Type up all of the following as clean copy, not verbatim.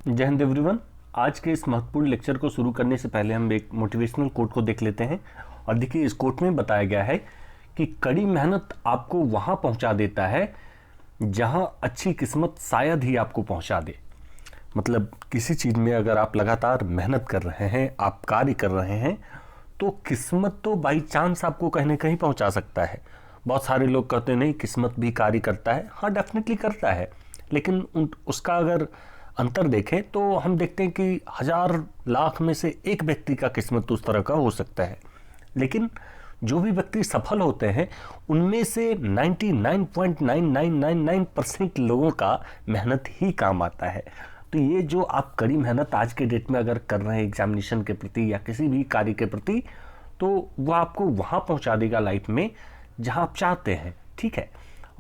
जय हिंद एवरीवन। आज के इस महत्वपूर्ण लेक्चर को शुरू करने से पहले हम एक मोटिवेशनल कोट को देख लेते हैं। और देखिए, इस कोट में बताया गया है कि कड़ी मेहनत आपको वहां पहुंचा देता है जहां अच्छी किस्मत शायद ही आपको पहुंचा दे। मतलब किसी चीज़ में अगर आप लगातार मेहनत कर रहे हैं, आप कार्य कर रहे हैं, तो किस्मत तो बाई चांस आपको कहीं ना कहीं पहुंचा सकता है। बहुत सारे लोग कहते हैं नहीं, किस्मत भी कार्य करता है। हाँ, डेफिनेटली करता है, लेकिन उसका अगर अंतर देखें तो हम देखते हैं कि हजार लाख में से एक व्यक्ति का किस्मत उस तरह का हो सकता है। लेकिन जो भी व्यक्ति सफल होते हैं उनमें से 99.9999% लोगों का मेहनत ही काम आता है। तो ये जो आप कड़ी मेहनत आज के डेट में अगर कर रहे हैं एग्जामिनेशन के प्रति या किसी भी कार्य के प्रति, तो वो आपको वहाँ पहुँचा देगा लाइफ में जहाँ आप चाहते हैं। ठीक है।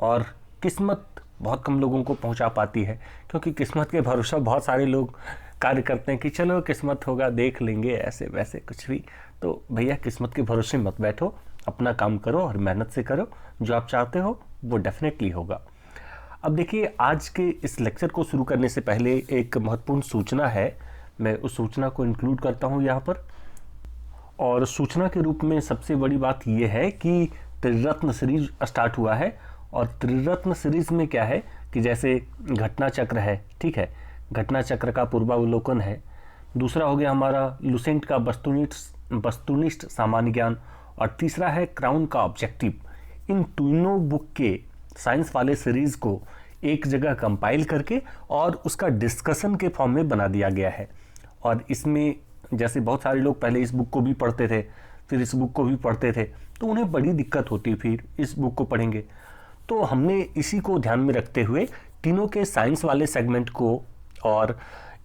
और किस्मत बहुत कम लोगों को पहुंचा पाती है, क्योंकि किस्मत के भरोसा बहुत सारे लोग कार्य करते हैं कि चलो किस्मत होगा, देख लेंगे, ऐसे वैसे कुछ भी। तो भैया, किस्मत के भरोसे मत बैठो, अपना काम करो और मेहनत से करो। जो आप चाहते हो वो डेफिनेटली होगा। अब देखिए, आज के इस लेक्चर को शुरू करने से पहले एक महत्वपूर्ण सूचना है। मैं उस सूचना को इंक्लूड करता हूँ यहाँ पर। और सूचना के रूप में सबसे बड़ी बात यह है कि त्रिरत्न सीरीज स्टार्ट हुआ है। और त्रिरत्न सीरीज में क्या है कि जैसे घटना चक्र है, ठीक है, घटना चक्र का पूर्वावलोकन है। दूसरा हो गया हमारा लुसेंट का वस्तुनिष्ठ सामान्य ज्ञान। और तीसरा है क्राउन का ऑब्जेक्टिव। इन तीनों बुक के साइंस वाले सीरीज को एक जगह कंपाइल करके और उसका डिस्कशन के फॉर्म में बना दिया गया है। और इसमें जैसे बहुत सारे लोग पहले इस बुक को भी पढ़ते थे, फिर इस बुक को भी पढ़ते थे, तो उन्हें बड़ी दिक्कत होती, फिर इस बुक को पढ़ेंगे। तो हमने इसी को ध्यान में रखते हुए तीनों के साइंस वाले सेगमेंट को और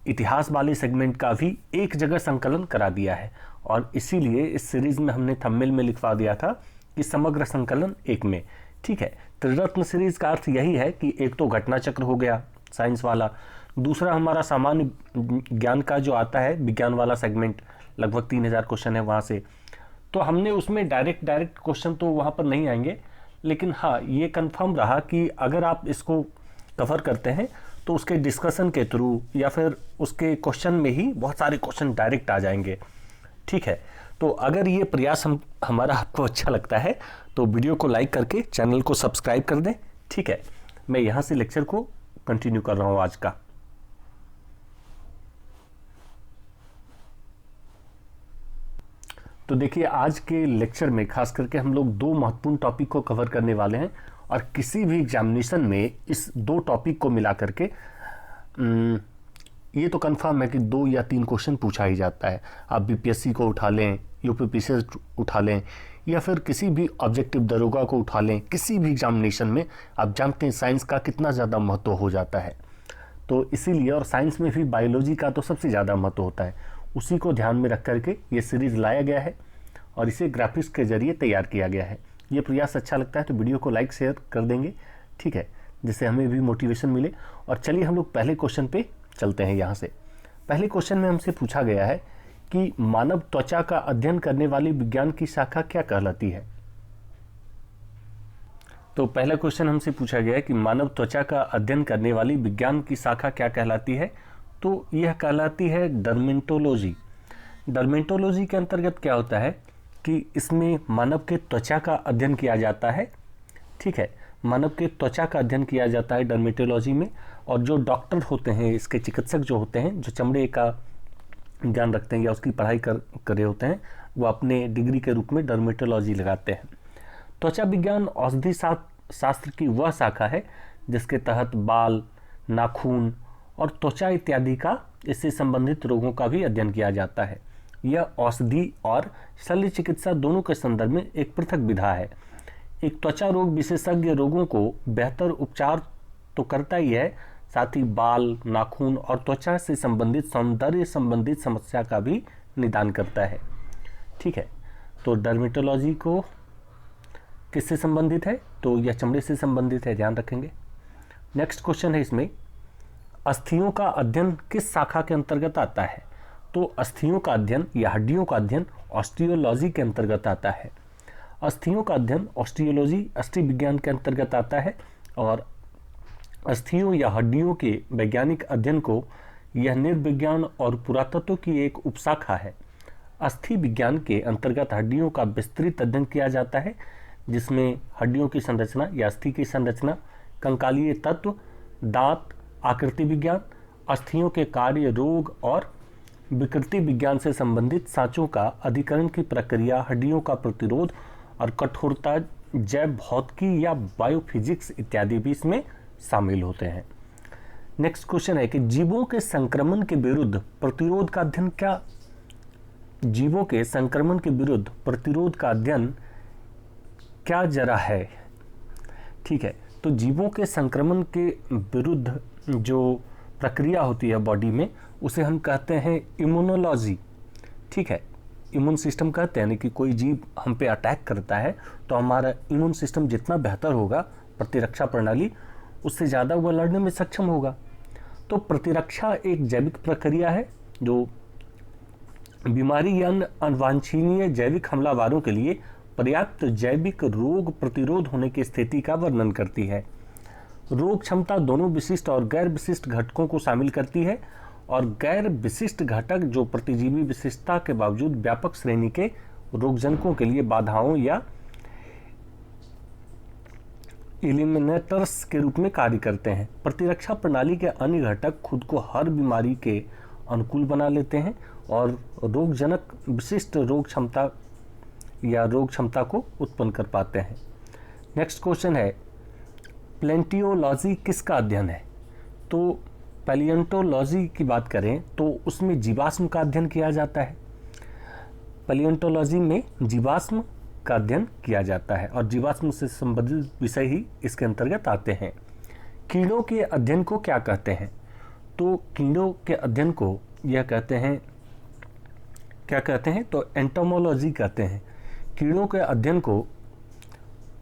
इतिहास वाले सेगमेंट का भी एक जगह संकलन करा दिया है। और इसीलिए इस सीरीज में हमने थंबनेल में लिखवा दिया था कि समग्र संकलन एक में। ठीक है। त्रिरत्न सीरीज का अर्थ यही है कि एक तो घटना चक्र हो गया साइंस वाला, दूसरा हमारा सामान्य ज्ञान का जो आता है विज्ञान वाला सेगमेंट, लगभग 3000 क्वेश्चन है वहाँ से। तो हमने उसमें डायरेक्ट क्वेश्चन तो वहाँ पर नहीं आएंगे, लेकिन हाँ, ये कंफर्म रहा कि अगर आप इसको कवर करते हैं तो उसके डिस्कशन के थ्रू या फिर उसके क्वेश्चन में ही बहुत सारे क्वेश्चन डायरेक्ट आ जाएंगे। ठीक है। तो अगर ये प्रयास हमारा आपको अच्छा लगता है तो वीडियो को लाइक करके चैनल को सब्सक्राइब कर दें। ठीक है। मैं यहाँ से लेक्चर को कंटिन्यू कर रहा हूँ आज का। तो देखिए, आज के लेक्चर में खास करके हम लोग दो महत्वपूर्ण टॉपिक को कवर करने वाले हैं। और किसी भी एग्जामिनेशन में इस दो टॉपिक को मिला करके ये तो कंफर्म है कि 2 या 3 क्वेश्चन पूछा ही जाता है। आप बीपीएससी को उठा लें, यूपीपीसी उठा लें, या फिर किसी भी ऑब्जेक्टिव दरोगा को उठा लें, किसी भी एग्जामिनेशन में आप जानते हैं साइंस का कितना ज़्यादा महत्व हो जाता है। तो इसीलिए, और साइंस में भी बायोलॉजी का तो सबसे ज़्यादा महत्व होता है, उसी को ध्यान में रख करके ये सीरीज लाया गया है और इसे ग्राफिक्स के जरिए तैयार किया गया है। ये प्रयास अच्छा लगता है तो वीडियो को लाइक शेयर कर देंगे, ठीक है, जिससे हमें भी मोटिवेशन मिले। और चलिए हम लोग पहले क्वेश्चन पे चलते हैं। यहाँ से पहले क्वेश्चन में हमसे पूछा गया है कि मानव त्वचा का अध्ययन करने वाली विज्ञान की शाखा क्या कहलाती है। तो पहला क्वेश्चन हमसे पूछा गया है कि मानव त्वचा का अध्ययन करने वाली विज्ञान की शाखा क्या कहलाती है। तो यह कहलाती है डर्मेटोलॉजी। डर्मेटोलॉजी के अंतर्गत क्या होता है कि इसमें मानव के त्वचा का अध्ययन किया जाता है। ठीक है, मानव के त्वचा का अध्ययन किया जाता है डर्मेटोलॉजी में। और जो डॉक्टर होते हैं, इसके चिकित्सक जो होते हैं, जो चमड़े का ज्ञान रखते हैं या उसकी पढ़ाई कर रहे होते हैं, वो अपने डिग्री के रूप में डर्मेटोलॉजी लगाते हैं। त्वचा विज्ञान औषधि शास्त्र की वह शाखा है जिसके तहत बाल, नाखून और त्वचा इत्यादि का इससे संबंधित रोगों का भी अध्ययन किया जाता है। यह औषधि और शल्य चिकित्सा दोनों के संदर्भ में एक पृथक विधा है। एक त्वचा रोग विशेषज्ञ रोगों को बेहतर उपचार तो करता ही है, साथ ही बाल, नाखून और त्वचा से संबंधित सौंदर्य संबंधित समस्या का भी निदान करता है। ठीक है। तो डर्मेटोलॉजी को किससे संबंधित है, तो यह चमड़े से संबंधित है, ध्यान रखेंगे। नेक्स्ट क्वेश्चन है इसमें, अस्थियों का अध्ययन किस शाखा के अंतर्गत आता है। तो अस्थियों का अध्ययन या हड्डियों का अध्ययन ऑस्टियोलॉजी के अंतर्गत आता है। अस्थियों का अध्ययन ऑस्टियोलॉजी अस्थि विज्ञान के अंतर्गत आता है। और अस्थियों या हड्डियों के वैज्ञानिक अध्ययन को यह निर्विज्ञान और पुरातत्व की एक उपशाखा है। अस्थि विज्ञान के अंतर्गत हड्डियों का विस्तृत अध्ययन किया जाता है, जिसमें हड्डियों की संरचना या अस्थि की संरचना, कंकालीय तत्व, दांत, आकृति विज्ञान, अस्थियों के कार्य, रोग और विकृति विज्ञान से संबंधित सांचों का अधिकरण की प्रक्रिया, हड्डियों का प्रतिरोध और कठोरता, जैव भौतिकी या बायोफिजिक्स इत्यादि भी इसमें शामिल होते हैं। नेक्स्ट क्वेश्चन है कि जीवों के संक्रमण के विरुद्ध प्रतिरोध का अध्ययन क्या, जीवों के संक्रमण के विरुद्ध प्रतिरोध का अध्ययन क्या जरा है। ठीक है, तो जीवों के संक्रमण के विरुद्ध जो प्रक्रिया होती है बॉडी में, उसे हम कहते हैं इम्यूनोलॉजी। ठीक है, इम्यून सिस्टम कहते हैं कि कोई जीव हम पे अटैक करता है तो हमारा इम्यून सिस्टम जितना बेहतर होगा, प्रतिरक्षा प्रणाली, उससे ज़्यादा वह लड़ने में सक्षम होगा। तो प्रतिरक्षा एक जैविक प्रक्रिया है जो बीमारी या अवांछनीय जैविक हमलावरों के लिए पर्याप्त जैविक रोग प्रतिरोध होने की स्थिति का वर्णन करती है। रोग क्षमता दोनों विशिष्ट और गैर विशिष्ट घटकों को शामिल करती है, और गैर विशिष्ट घटक जो प्रतिजीवी विशिष्टता के बावजूद व्यापक श्रेणी के रोगजनकों के लिए बाधाओं या एलिमिनेटर्स के रूप में कार्य करते हैं। प्रतिरक्षा प्रणाली के अन्य घटक खुद को हर बीमारी के अनुकूल बना लेते हैं और रोगजनक विशिष्ट रोग क्षमता या रोग क्षमता को उत्पन्न कर पाते हैं। नेक्स्ट क्वेश्चन है, प्लेंटियोलॉजी किसका अध्ययन है। तो पैलियोंटोलॉजी की बात करें तो उसमें जीवाश्म का अध्ययन किया जाता है। पैलियोंटोलॉजी में जीवाश्म का अध्ययन किया जाता है और जीवाश्म से संबंधित विषय ही इसके अंतर्गत आते हैं। कीड़ों के अध्ययन को क्या कहते हैं। तो कीड़ों के अध्ययन को यह कहते हैं, क्या कहते हैं, तो एंटोमोलॉजी कहते हैं। कीड़ों के अध्ययन को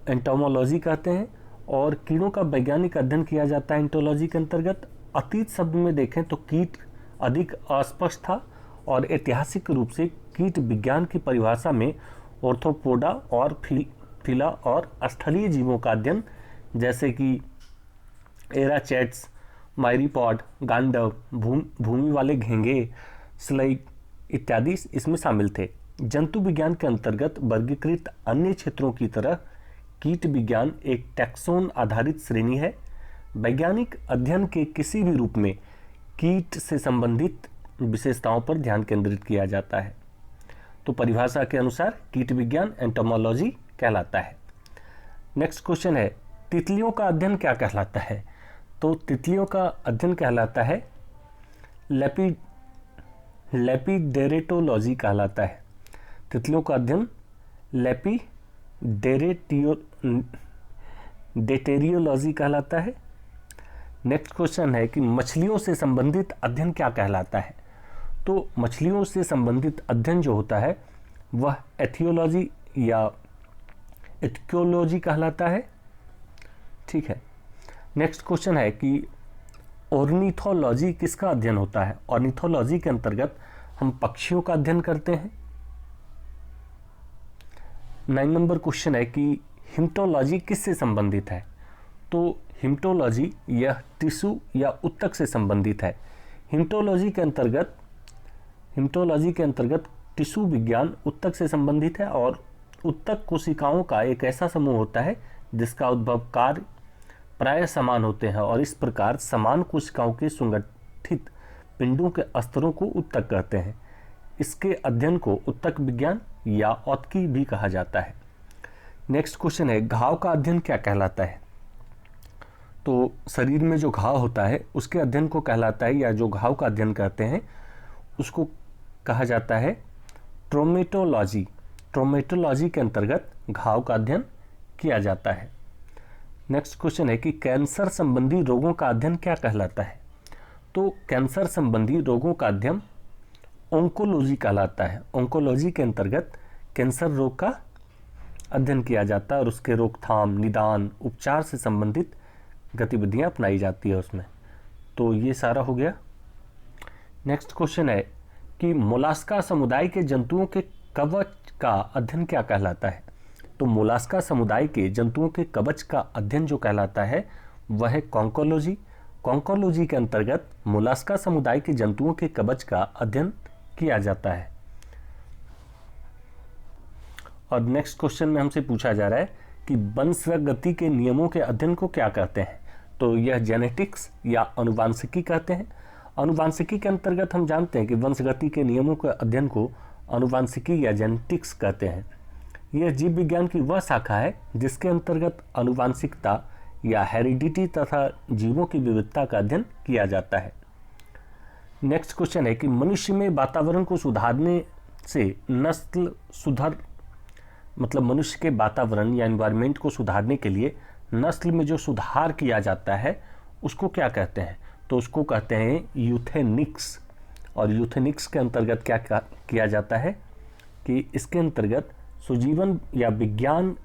एंटोमोलॉजी कहते हैं और कीड़ों का वैज्ञानिक अध्ययन किया जाता है एंटोलॉजी के अंतर्गत। अतीत शब्द में देखें तो कीट अधिक अस्पष्ट था और ऐतिहासिक रूप से कीट विज्ञान की परिभाषा में ऑर्थोपोडा और फिला और स्थलीय जीवों का अध्ययन, जैसे कि एराचेट्स, माइरीपॉड, गांडव, भूमि वाले घेंगे, स्लैग इत्यादि इसमें शामिल थे। जंतु विज्ञान के अंतर्गत वर्गीकृत अन्य क्षेत्रों की तरह कीट विज्ञान एक टैक्सोन आधारित श्रेणी है। वैज्ञानिक अध्ययन के किसी भी रूप में कीट से संबंधित विशेषताओं पर ध्यान केंद्रित किया जाता है। तो परिभाषा के अनुसार कीट विज्ञान एंटोमोलॉजी कहलाता है। नेक्स्ट क्वेश्चन है, तितलियों का अध्ययन क्या कहलाता है। तो तितलियों का अध्ययन कहलाता है लेपिडेरेटोलॉजी कहलाता है। तितलियों का अध्ययन लेपिडेटेरियोलॉजी कहलाता है। नेक्स्ट क्वेश्चन है कि मछलियों से संबंधित अध्ययन क्या कहलाता है। तो मछलियों से संबंधित अध्ययन जो होता है वह एथियोलॉजी या एथियोलॉजी कहलाता है। ठीक है, नेक्स्ट क्वेश्चन है कि ऑर्निथोलॉजी किसका अध्ययन होता है। ऑर्निथोलॉजी के अंतर्गत हम पक्षियों का अध्ययन करते हैं। 9 नंबर क्वेश्चन है कि हिम्टोलॉजी किससे संबंधित है। तो हिम्टोलॉजी यह टिश्यू या उत्तक से संबंधित है। हिम्टोलॉजी के अंतर्गत टिश्यू विज्ञान उत्तक से संबंधित है और उत्तक कोशिकाओं का एक ऐसा समूह होता है जिसका उद्भव कार्य प्राय समान होते हैं और इस प्रकार समान कोशिकाओं के संगठित पिंडों के स्तरों को उत्तक कहते हैं। इसके अध्ययन को उत्तक विज्ञान या औत्की भी कहा जाता है। नेक्स्ट क्वेश्चन है, घाव का अध्ययन क्या कहलाता है। तो शरीर में जो घाव होता है उसके अध्ययन को कहलाता है, या जो घाव का अध्ययन करते हैं उसको कहा जाता है ट्रोमेटोलॉजी। ट्रोमेटोलॉजी के अंतर्गत घाव का अध्ययन किया जाता है। नेक्स्ट क्वेश्चन है कि कैंसर संबंधी रोगों का अध्ययन क्या कहलाता है। तो कैंसर संबंधी रोगों का अध्ययन ओंकोलॉजी कहलाता है। ओंकोलॉजी के अंतर्गत कैंसर रोग का अध्ययन किया जाता है और उसके रोकथाम, निदान, उपचार से संबंधित गतिविधियां अपनाई जाती है उसमें। तो ये सारा हो गया। नेक्स्ट क्वेश्चन है कि मोलास्का समुदाय के जंतुओं के कवच का अध्ययन क्या कहलाता है। तो मोलास्का समुदाय के जंतुओं के कवच का अध्ययन जो कहलाता है वह है कॉन्कोलॉजी। कॉन्कोलॉजी के अंतर्गत मोलास्का समुदाय के जंतुओं के कवच का अध्ययन किया जाता है। और नेक्स्ट क्वेश्चन में हमसे पूछा जा रहा है कि वंशगति के नियमों के अध्ययन को क्या कहते हैं। तो यह जेनेटिक्स या अनुवांशिकी कहते हैं। अनुवांशिकी के अंतर्गत हम जानते हैं कि वंशगति के नियमों के अध्ययन को अनुवांशिकी या जेनेटिक्स कहते हैं। यह जीव विज्ञान की वह शाखा है जिसके अंतर्गत अनुवांशिकता या हेरिडिटी तथा जीवों की विविधता का अध्ययन किया जाता है। नेक्स्ट क्वेश्चन है कि मनुष्य में वातावरण को सुधारने से नस्ल सुधार मतलब मनुष्य के वातावरण या एनवायरनमेंट को सुधारने के लिए नस्ल में जो सुधार किया जाता है उसको क्या कहते हैं। तो उसको कहते हैं यूथेनिक्स। और यूथेनिक्स के अंतर्गत क्या किया जाता है कि इसके अंतर्गत सुजीवन या विज्ञान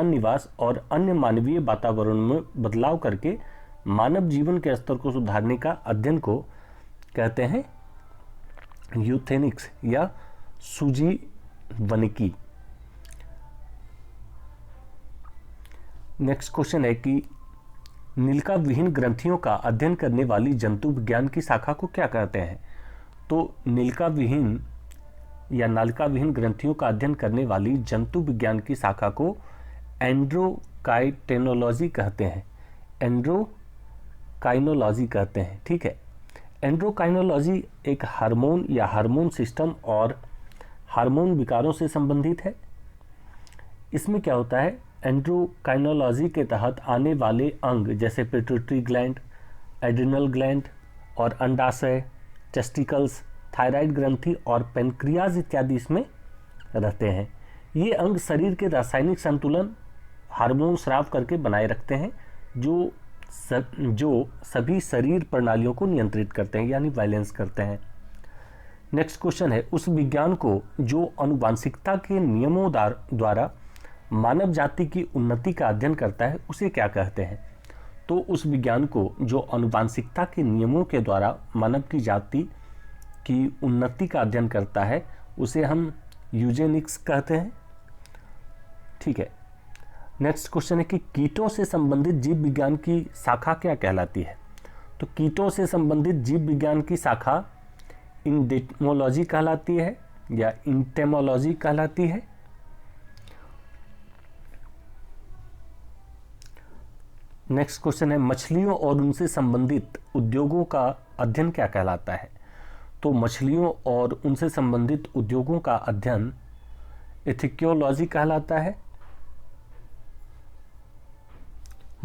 निवास और अन्य मानवीय वातावरण में बदलाव करके मानव जीवन के स्तर को सुधारने का अध्ययन को कहते हैं यूथेनिक्स या सुजीवनिकी। नेक्स्ट क्वेश्चन है कि नीलिका विहीन ग्रंथियों का अध्ययन करने वाली जंतु विज्ञान की शाखा को क्या कहते हैं। तो नीलिका विहीन या नालिका विहीन ग्रंथियों का अध्ययन करने वाली जंतु विज्ञान की शाखा को एंड्रोकाइटेनोलॉजी कहते हैं। एंड्रोकाइनोलॉजी कहते हैं, ठीक है। एंड्रोकाइनोलॉजी एक हार्मोन या हार्मोन सिस्टम और हार्मोन विकारों से संबंधित है। इसमें क्या होता है, एंड्रोकाइनोलॉजी के तहत आने वाले अंग जैसे पिट्यूटरी ग्लैंड, एड्रिनल ग्लैंड और अंडाशय, टेस्टिकल्स, थायराइड ग्रंथि और पेनक्रियाज इत्यादि इसमें रहते हैं। ये अंग शरीर के रासायनिक संतुलन हार्मोन स्राव करके बनाए रखते हैं जो सभी शरीर प्रणालियों को नियंत्रित करते हैं यानी बैलेंस करते हैं। नेक्स्ट क्वेश्चन है उस विज्ञान को जो आनुवांशिकता के नियमों द्वारा मानव जाति की उन्नति का अध्ययन करता है उसे क्या कहते हैं। तो उस विज्ञान को जो आनुवांशिकता के नियमों के द्वारा मानव की जाति की उन्नति का अध्ययन करता है उसे हम यूजेनिक्स कहते हैं, ठीक है। नेक्स्ट क्वेश्चन है कि कीटों से संबंधित जीव विज्ञान की शाखा क्या कहलाती है। तो कीटों से संबंधित जीव विज्ञान की शाखा इंडेमोलॉजी कहलाती है या इंटेमोलॉजी कहलाती है। नेक्स्ट क्वेश्चन है मछलियों और उनसे संबंधित उद्योगों का अध्ययन क्या कहलाता है। तो मछलियों और उनसे संबंधित उद्योगों का अध्ययन इथियोलॉजी कहलाता है।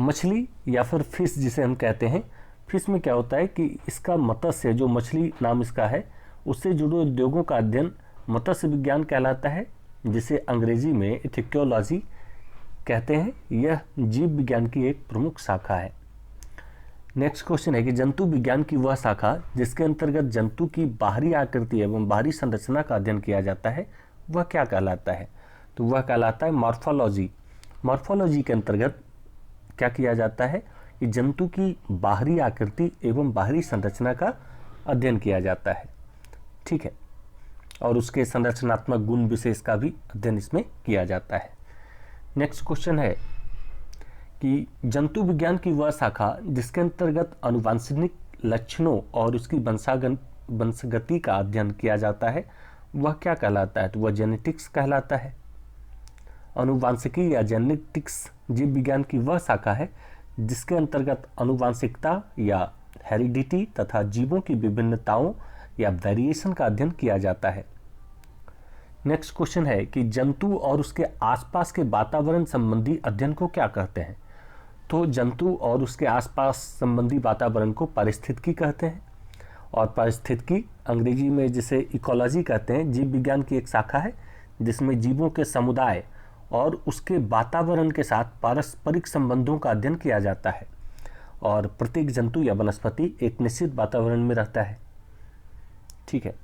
मछली या फिर फिश जिसे हम कहते हैं, फिश में क्या होता है कि इसका मत्स्य जो मछली नाम इसका है उससे जुड़े उद्योगों का अध्ययन मत्स्य विज्ञान कहलाता है जिसे अंग्रेजी में इथियोलॉजी कहते हैं। यह जीव विज्ञान की एक प्रमुख शाखा है। नेक्स्ट क्वेश्चन है कि जंतु विज्ञान की वह शाखा जिसके अंतर्गत जंतु की बाहरी आकृति एवं बाहरी संरचना का अध्ययन किया जाता है वह क्या कहलाता है। तो वह कहलाता है मॉर्फोलॉजी। मॉर्फोलॉजी के अंतर्गत क्या किया जाता है कि जंतु की बाहरी आकृति एवं बाहरी संरचना का अध्ययन किया जाता है, ठीक है, और उसके संरचनात्मक गुण विशेष का भी अध्ययन इसमें किया जाता है। नेक्स्ट क्वेश्चन है कि जंतु विज्ञान की वह शाखा जिसके अंतर्गत आनुवांशिक लक्षणों और उसकी वंशगति का अध्ययन किया जाता है वह क्या कहलाता है। तो वह जेनेटिक्स कहलाता है। आनुवांशिकी या जेनेटिक्स जीव विज्ञान की वह शाखा है जिसके अंतर्गत आनुवांशिकता या हेरिडिटी तथा जीवों की विभिन्नताओं या वेरिएशन का अध्ययन किया जाता है। नेक्स्ट क्वेश्चन है कि जंतु और उसके आसपास के वातावरण संबंधी अध्ययन को क्या कहते हैं। तो जंतु और उसके आसपास संबंधी वातावरण को पारिस्थितिकी कहते हैं और पारिस्थितिकी अंग्रेजी में जिसे इकोलॉजी कहते हैं जीव विज्ञान की एक शाखा है जिसमें जीवों के समुदाय और उसके वातावरण के साथ पारस्परिक संबंधों का अध्ययन किया जाता है और प्रत्येक जंतु या वनस्पति एक निश्चित वातावरण में रहता है, ठीक है।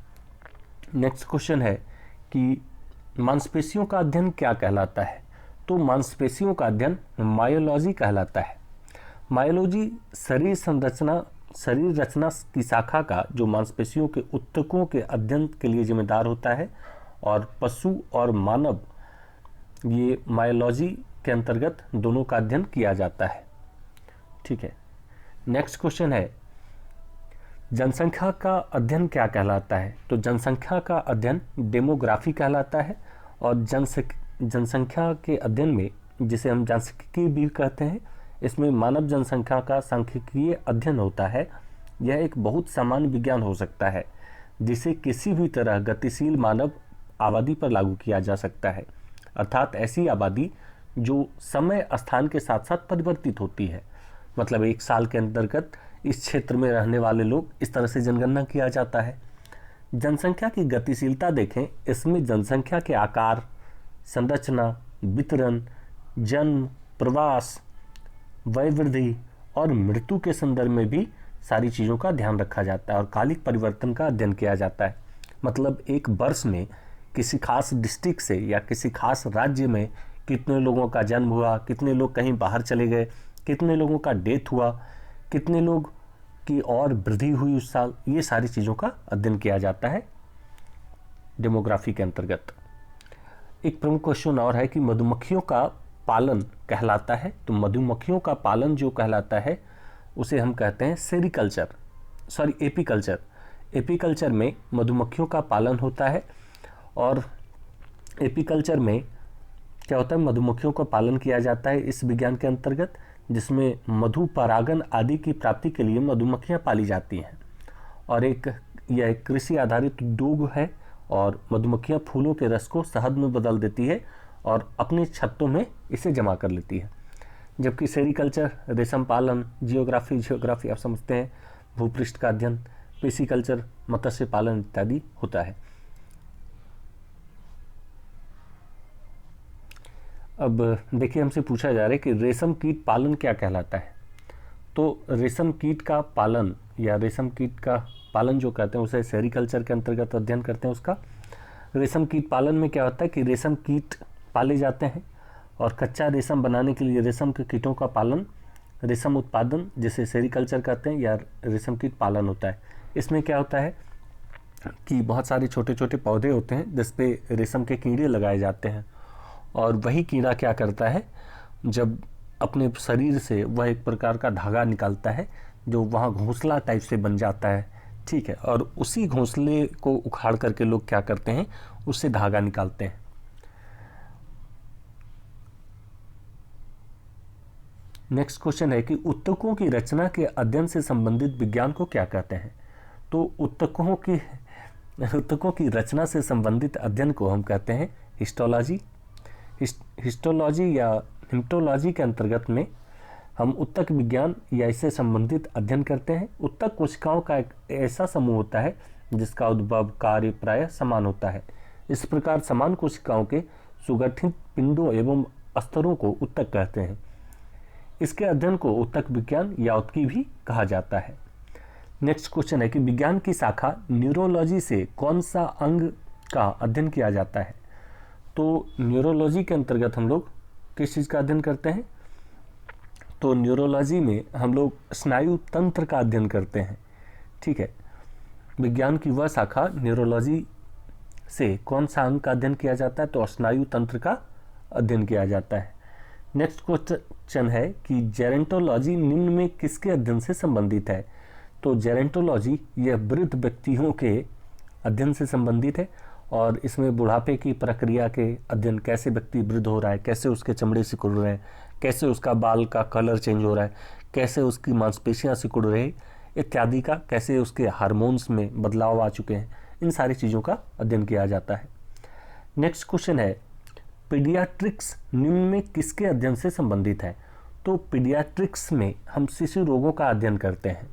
नेक्स्ट क्वेश्चन है कि मांसपेशियों का अध्ययन क्या कहलाता है। तो मांसपेशियों का अध्ययन मायोलॉजी कहलाता है। मायोलॉजी शरीर रचना की शाखा का जो मांसपेशियों के ऊतकों के अध्ययन के लिए जिम्मेदार होता है और पशु और मानव ये मायोलॉजी के अंतर्गत दोनों का अध्ययन किया जाता है, ठीक है। नेक्स्ट क्वेश्चन है, जनसंख्या का अध्ययन क्या कहलाता है? तो जनसंख्या का अध्ययन डेमोग्राफी कहलाता है। और जनसंख्या के अध्ययन में, जिसे हम जनसांख्यिकी भी कहते हैं, इसमें मानव जनसंख्या का सांख्यिकीय अध्ययन होता है। यह एक बहुत सामान्य विज्ञान हो सकता है जिसे किसी भी तरह गतिशील मानव आबादी पर लागू किया जा सकता है, अर्थात ऐसी आबादी जो समय स्थान के साथ साथ परिवर्तित होती है। मतलब एक साल के अंतर्गत इस क्षेत्र में रहने वाले लोग, इस तरह से जनगणना किया जाता है। जनसंख्या की गतिशीलता देखें, इसमें जनसंख्या के आकार, संरचना, वितरण, जन्म, प्रवास, वय वृद्धि और मृत्यु के संदर्भ में भी सारी चीज़ों का ध्यान रखा जाता है और कालिक परिवर्तन का अध्ययन किया जाता है। मतलब एक वर्ष में किसी खास डिस्ट्रिक्ट से या किसी खास राज्य में कितने लोगों का जन्म हुआ, कितने लोग कहीं बाहर चले गए, कितने लोगों का डेथ हुआ, कितने लोग की और वृद्धि हुई उस साल, ये सारी चीज़ों का अध्ययन किया जाता है डेमोग्राफी के अंतर्गत। एक प्रमुख क्वेश्चन और है कि मधुमक्खियों का पालन कहलाता है। तो मधुमक्खियों का पालन जो कहलाता है उसे हम कहते हैं एपीकल्चर। एपीकल्चर में मधुमक्खियों का पालन होता है। और एपीकल्चर में क्या होता है, मधुमक्खियों का पालन किया जाता है इस विज्ञान के अंतर्गत, जिसमें मधु परागन आदि की प्राप्ति के लिए मधुमक्खियां पाली जाती हैं। और यह एक कृषि आधारित उद्योग है और मधुमक्खियां फूलों के रस को शहद में बदल देती है और अपने छत्तों में इसे जमा कर लेती है। जबकि सेरीकल्चर रेशम पालन, जियोग्राफी आप समझते हैं, भूपृष्ठ का अध्ययन, पिसिकल्चर मत्स्य पालन इत्यादि होता है। अब देखिए, हमसे पूछा जा रहा है कि रेशम कीट पालन क्या कहलाता है। तो रेशम कीट का पालन या रेशम कीट का पालन जो कहते हैं उसे सेरीकल्चर के अंतर्गत अध्ययन करते हैं उसका। रेशम कीट पालन में क्या होता है कि रेशम कीट पाले जाते हैं और कच्चा रेशम बनाने के लिए रेशम के कीटों का पालन, रेशम उत्पादन जिसे सेरीकल्चर कहते हैं या रेशम कीट पालन होता है। इसमें क्या होता है कि बहुत सारे छोटे छोटे पौधे होते हैं जिस पे रेशम के कीड़े लगाए जाते हैं और वही कीड़ा क्या करता है, जब अपने शरीर से वह एक प्रकार का धागा निकालता है जो वहाँ घोंसला टाइप से बन जाता है, ठीक है, और उसी घोंसले को उखाड़ करके लोग क्या करते हैं, उससे धागा निकालते हैं। नेक्स्ट क्वेश्चन है कि उत्तकों की रचना के अध्ययन से संबंधित विज्ञान को क्या कहते हैं। तो उत्तकों की रचना से संबंधित अध्ययन को हम कहते हैं हिस्टोलॉजी। हिस्टोलॉजी या हिम्टोलॉजी के अंतर्गत में हम उत्तक विज्ञान या इससे संबंधित अध्ययन करते हैं। उत्तक कोशिकाओं का एक ऐसा समूह होता है जिसका उद्भव कार्य प्रायः समान होता है। इस प्रकार समान कोशिकाओं के सुगठित पिंडों एवं स्तरों को उत्तक कहते हैं। इसके अध्ययन को उत्तक विज्ञान या उत्की भी कहा जाता है। नेक्स्ट क्वेश्चन है कि विज्ञान की शाखा न्यूरोलॉजी से कौन सा अंग का अध्ययन किया जाता है। तो न्यूरोलॉजी के अंतर्गत हम लोग किस चीज़ का अध्ययन करते हैं। तो न्यूरोलॉजी में हम लोग स्नायु तंत्र का अध्ययन करते हैं, ठीक है। विज्ञान की वह शाखा न्यूरोलॉजी से कौन सा अंग का अध्ययन किया जाता है, तो स्नायु तंत्र का अध्ययन किया जाता है। नेक्स्ट क्वेश्चन है कि जेरेंटोलॉजी निम्न में किसके अध्ययन से संबंधित है। तो जेरेंटोलॉजी यह वृद्ध व्यक्तियों के अध्ययन से संबंधित है और इसमें बुढ़ापे की प्रक्रिया के अध्ययन, कैसे व्यक्ति वृद्ध हो रहा है, कैसे उसके चमड़े सिकुड़ रहे हैं, कैसे उसका बाल का कलर चेंज हो रहा है, कैसे उसकी मांसपेशियां सिकुड़ रही इत्यादि का, कैसे उसके हार्मोन्स में बदलाव आ चुके हैं, इन सारी चीज़ों का अध्ययन किया जाता है। नेक्स्ट क्वेश्चन है पीडियाट्रिक्स निम्न में किसके अध्ययन से संबंधित है। तो पीडियाट्रिक्स में हम शिशु रोगों का अध्ययन करते हैं।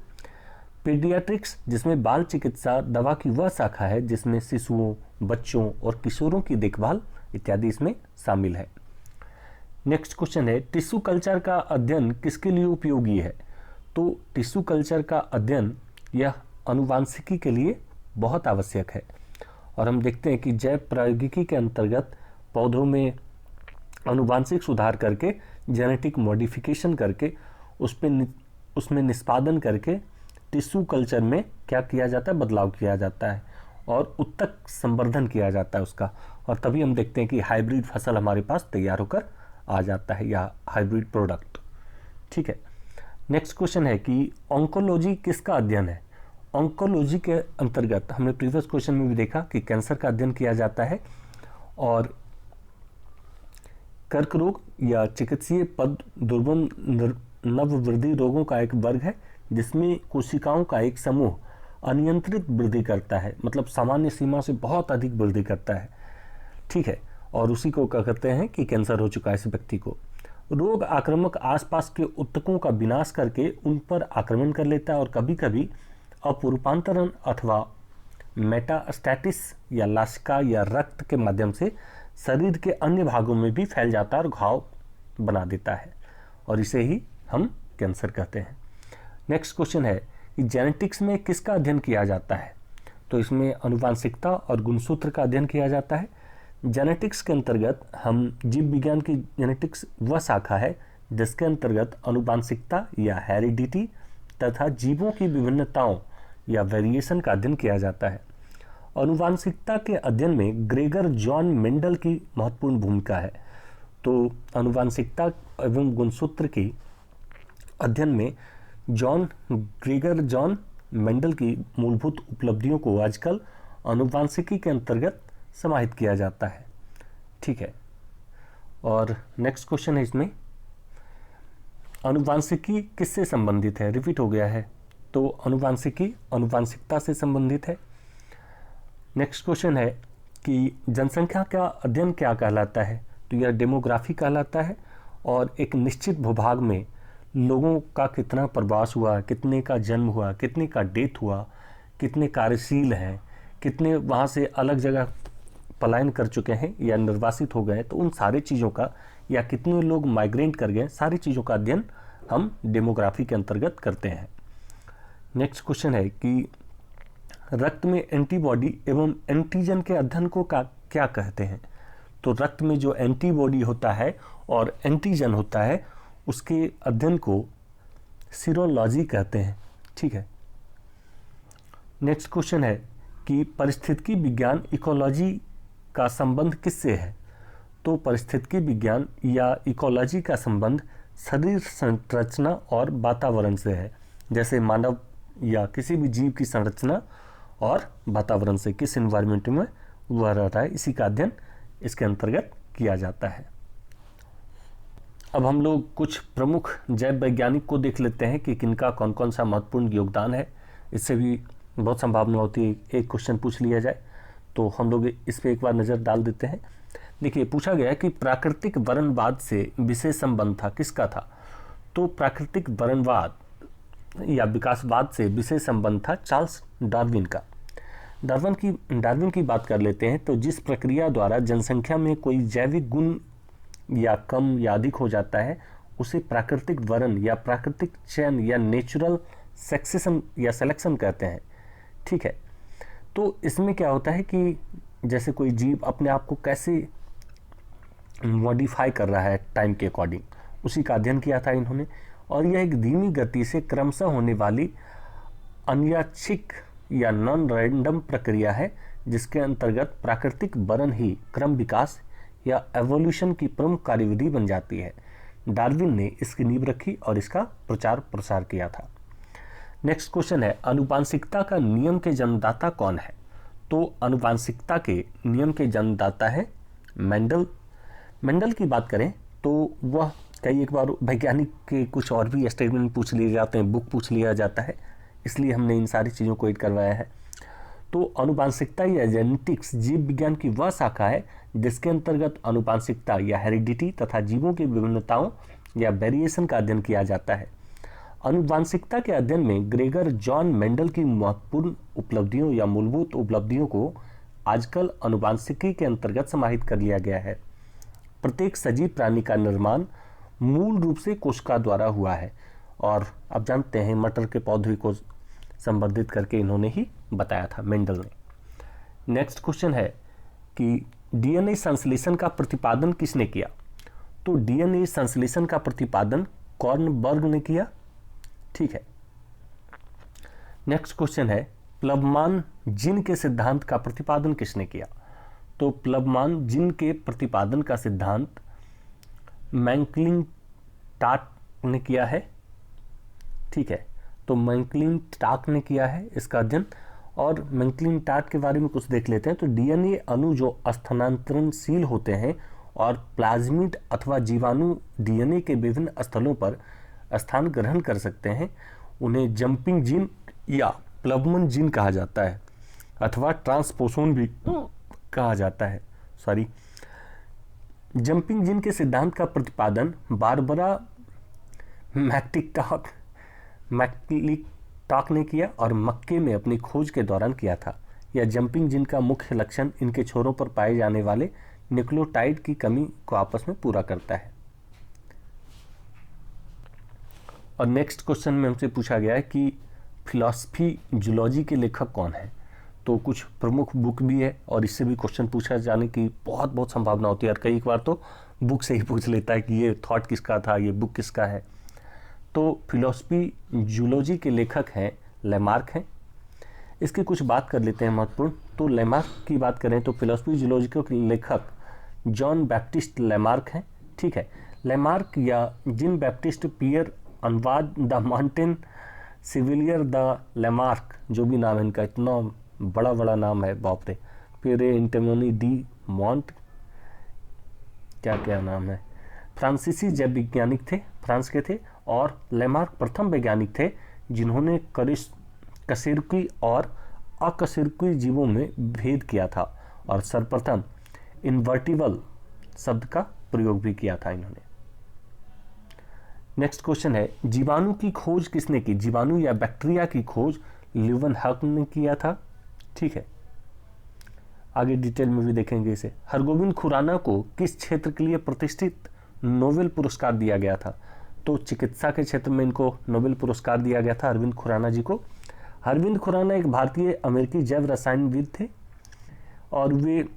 पीडियाट्रिक्स जिसमें बाल चिकित्सा दवा की वह शाखा है जिसमें शिशुओं, बच्चों और किशोरों की देखभाल इत्यादि इसमें शामिल है। नेक्स्ट क्वेश्चन है टिश्यू कल्चर का अध्ययन किसके लिए उपयोगी है। तो टिश्यू कल्चर का अध्ययन यह आनुवांशिकी के लिए बहुत आवश्यक है और हम देखते हैं कि जैव प्रौद्योगिकी के अंतर्गत पौधों में आनुवांशिक सुधार करके, जेनेटिक मॉडिफिकेशन करके उसमें निष्पादन करके टिश्यू कल्चर में क्या किया जाता है, बदलाव किया जाता है और उत्तक संवर्धन किया जाता है उसका, और तभी हम देखते हैं कि हाइब्रिड फसल हमारे पास तैयार होकर आ जाता है या हाइब्रिड प्रोडक्ट, ठीक है। नेक्स्ट क्वेश्चन है कि ऑन्कोलॉजी किसका अध्ययन है। ऑन्कोलॉजी के अंतर्गत हमने प्रीवियस क्वेश्चन में भी देखा कि कैंसर का अध्ययन किया जाता है, और कर्क रोग या चिकित्सीय पद दुर्गम नववृद्धि रोगों का एक वर्ग है जिसमें कोशिकाओं का एक समूह अनियंत्रित वृद्धि करता है, मतलब सामान्य सीमा से बहुत अधिक वृद्धि करता है, ठीक है, और उसी को क्या कहते हैं कि कैंसर हो चुका है इस व्यक्ति को। रोग आक्रामक आसपास के ऊतकों का विनाश करके उन पर आक्रमण कर लेता है और कभी कभी अपरूपांतरण अथवा मेटास्टैटिस या लासिका या रक्त के माध्यम से शरीर के अन्य भागों में भी फैल जाता है और घाव बना देता है, और इसे ही हम कैंसर कहते हैं। नेक्स्ट क्वेश्चन है कि जेनेटिक्स में किसका अध्ययन किया जाता है। तो इसमें आनुवांशिकता और गुणसूत्र का अध्ययन किया जाता है। जेनेटिक्स के अंतर्गत हम जीव विज्ञान की जेनेटिक्स वह शाखा है जिसके अंतर्गत आनुवांशिकता या हेरिडिटी तथा जीवों की विभिन्नताओं या वेरिएशन का अध्ययन किया जाता है। आनुवांशिकता के अध्ययन में ग्रेगर जॉन मेंडल की महत्वपूर्ण भूमिका है। तो आनुवांशिकता एवं गुणसूत्र की अध्ययन में ग्रेगर जॉन मेंडल की मूलभूत उपलब्धियों को आजकल आनुवांशिकी के अंतर्गत समाहित किया जाता है, ठीक है। और नेक्स्ट क्वेश्चन है इसमें, आनुवांशिकी किससे संबंधित है, रिपीट हो गया है। तो आनुवांशिकी आनुवांशिकता से संबंधित है। नेक्स्ट क्वेश्चन है कि जनसंख्या का अध्ययन क्या कहलाता है। तो यह डेमोग्राफी कहलाता है, और एक निश्चित भूभाग में लोगों का कितना प्रवास हुआ, कितने का जन्म हुआ, कितने का डेथ हुआ, कितने कार्यशील हैं, कितने वहाँ से अलग जगह पलायन कर चुके हैं या निर्वासित हो गए, तो उन सारी चीज़ों का, या कितने लोग माइग्रेट कर गए, सारी चीज़ों का अध्ययन हम डेमोग्राफी के अंतर्गत करते हैं। नेक्स्ट क्वेश्चन है कि रक्त में एंटीबॉडी एवं एंटीजन के अध्ययन को क्या कहते हैं। तो रक्त में जो एंटीबॉडी होता है और एंटीजन होता है उसके अध्ययन को सीरोलॉजी कहते हैं, ठीक है। नेक्स्ट क्वेश्चन है कि पारिस्थितिकी विज्ञान इकोलॉजी का संबंध किससे है। तो पारिस्थितिकी विज्ञान या इकोलॉजी का संबंध शरीर संरचना और वातावरण से है, जैसे मानव या किसी भी जीव की संरचना और वातावरण से, किस एनवायरनमेंट में वह रहता है, इसी का अध्ययन इसके अंतर्गत किया जाता है। अब हम लोग कुछ प्रमुख जैव वैज्ञानिक को देख लेते हैं कि किनका कौन कौन सा महत्वपूर्ण योगदान है। इससे भी बहुत संभावना होती है एक क्वेश्चन पूछ लिया जाए, तो हम लोग इस पर एक बार नज़र डाल देते हैं। देखिए, पूछा गया कि प्राकृतिक वरणवाद से विशेष संबंध था, किसका था। तो प्राकृतिक वरणवाद या विकासवाद से विशेष संबंध था चार्ल्स डार्विन का। डार्विन की बात कर लेते हैं। तो जिस प्रक्रिया द्वारा जनसंख्या में कोई जैविक गुण या कम या अधिक हो जाता है उसे प्राकृतिक वरण या प्राकृतिक चयन या नेचुरल सेक्सेशन या सिलेक्शन कहते हैं, ठीक है। तो इसमें क्या होता है कि जैसे कोई जीव अपने आप को कैसे मॉडिफाई कर रहा है टाइम के अकॉर्डिंग, उसी का अध्ययन किया था इन्होंने। और यह एक धीमी गति से क्रमशः होने वाली अनयादृच्छिक या नॉन रैंडम प्रक्रिया है जिसके अंतर्गत प्राकृतिक वरण ही क्रम विकास या एवोल्यूशन की प्रमुख कार्यविधि बन जाती है। डार्विन ने इसकी नींव रखी और इसका प्रचार प्रसार किया था। नेक्स्ट क्वेश्चन है, आनुवांशिकता का नियम के जन्मदाता कौन है। तो आनुवांशिकता के नियम के जन्मदाता है मेंडल। मेंडल की बात करें तो वह कई एक बार वैज्ञानिक के कुछ और भी स्टेटमेंट पूछ लिए जाते हैं, बुक पूछ लिया जाता है, इसलिए हमने इन सारी चीज़ों को ऐड करवाया है। तो आनुवांशिकता या जेनेटिक्स जीव विज्ञान की वह शाखा है जिसके अंतर्गत आनुवांशिकता या हेरिडिटी तथा जीवों की विभिन्नताओं या वेरिएशन का अध्ययन किया जाता है। आनुवांशिकता के अध्ययन में ग्रेगर जॉन मेंडल की महत्वपूर्ण उपलब्धियों या मूलभूत उपलब्धियों को आजकल आनुवांशिकी के अंतर्गत समाहित कर लिया गया है। प्रत्येक सजीव प्राणी का निर्माण मूल रूप से कोशिका द्वारा हुआ है, और आप जानते हैं मटर के पौधे को संवर्धित करके इन्होंने ही बताया था मेंडल ने। नेक्स्ट क्वेश्चन है कि डीएनए संश्लेषण का प्रतिपादन किसने किया। तो डीएनए संश्लेषण का प्रतिपादन कॉर्नबर्ग ने किया, ठीक है। नेक्स्ट क्वेश्चन है, प्लवमान जीन के सिद्धांत का प्रतिपादन किसने किया। तो प्लवमान जीन के प्रतिपादन का सिद्धांत मैकलिंटॉक ने किया है, ठीक है, तो मैक्लिंटॉक ने किया है इसका अध्ययन। और मैक्लिंटॉक के बारे में कुछ देख लेते हैं। तो डीएनए अणु जो स्थानांतरणशील होते हैं और प्लाज्मिड अथवा जीवाणु डीएनए के विभिन्न स्थलों पर स्थान ग्रहण कर सकते हैं, उन्हें जंपिंग जीन या प्लवमन जीन कहा जाता है, अथवा ट्रांसपोसोन भी कहा जाता है। जंपिंग जीन के सिद्धांत का प्रतिपादन बारबरा मैक्लिंटॉक ने किया और मक्के में अपनी खोज के दौरान किया था। यह जंपिंग जीन का मुख्य लक्षण इनके छोरों पर पाए जाने वाले न्यूक्लियोटाइड की कमी को आपस में पूरा करता है। और नेक्स्ट क्वेश्चन में हमसे पूछा गया है कि फिलॉसफी जूलॉजी के लेखक कौन है। तो कुछ प्रमुख बुक भी है और इससे भी क्वेश्चन पूछा जाने की बहुत संभावना होती है, और कई बार तो बुक से ही पूछ लेता है कि ये थॉट किसका था, ये बुक किसका है। तो फिलॉसफी जूलॉजी के लेखक हैं लेमार्क हैं। इसकी कुछ बात कर लेते हैं महत्वपूर्ण। तो लेमार्क की बात करें तो फिलॉसफी जूलॉजी के लेखक जॉन बैप्टिस्ट लेमार्क हैं। ठीक है, लेमार्क या Jean Baptiste Pierre Antoine de Monet Chevalier de Lamarck, जो भी नाम है इनका, इतना बड़ा नाम है, बाप रे। पियरे इंटेमोनी डी मॉन्ट, क्या नाम है, फ्रांसीसी जैव वैज्ञानिक थे, फ्रांस के थे। और लेमार्क प्रथम वैज्ञानिक थे जिन्होंने कशेरुकी और अकशेरुकी जीवों में भेद किया था, और सर्वप्रथम इन्वर्टिबल शब्द का प्रयोग भी किया था इन्होंने। नेक्स्ट क्वेश्चन है, जीवाणु की खोज किसने की? जीवाणु या बैक्टीरिया की खोज ल्यूवेनहॉक ने किया था। ठीक है, आगे डिटेल में भी देखेंगे इसे। हरगोविंद खुराना को किस क्षेत्र के लिए प्रतिष्ठित नोबेल पुरस्कार दिया गया था? तो चिकित्सा के क्षेत्र में इनको नोबेल पुरस्कार दिया गया था अरविंद खुराना जी को। अरविंद खुराना एक भारतीय अमेरिकी जैव रसायनविद थे और वे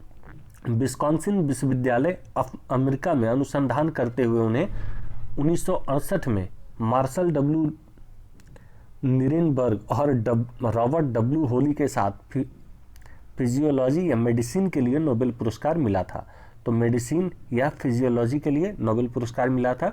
विस्कॉन्सिन विश्वविद्यालय अमेरिका में अनुसंधान करते हुए उन्हें 1968 में मार्शल डब्ल्यू निरेनबर्ग और रॉबर्ट डब्ल्यू होली के साथ फिजियोलॉजी या मेडिसिन के लिए नोबेल पुरस्कार मिला था। तो मेडिसिन या फिजियोलॉजी के लिए नोबेल पुरस्कार मिला था।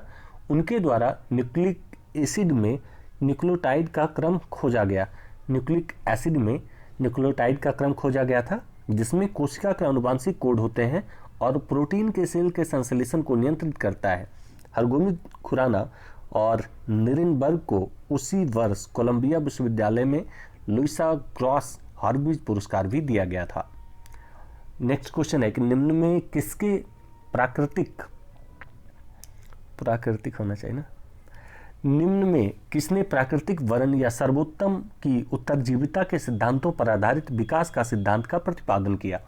उनके द्वारा न्यूक्लिक एसिड में न्यूक्लियोटाइड का क्रम खोजा गया। न्यूक्लिक एसिड में न्यूक्लियोटाइड का क्रम खोजा गया था, जिसमें कोशिका के आनुवंशिक कोड होते हैं और प्रोटीन के सेल के संश्लेषण को नियंत्रित करता है। हरगोविंद खुराना और निरेनबर्ग को उसी वर्ष कोलंबिया विश्वविद्यालय में लुइसा ग्रॉस हॉर्बिज पुरस्कार भी दिया गया था। नेक्स्ट क्वेश्चन है कि निम्न में किसके प्राकृतिक होना चाहिए ना, निम्न में किसने प्राकृतिक वर्ण या सर्वोत्तम की उत्तरजीविता के सिद्धांतों पर आधारित विकास का सिद्धांत का प्रतिपादन किया?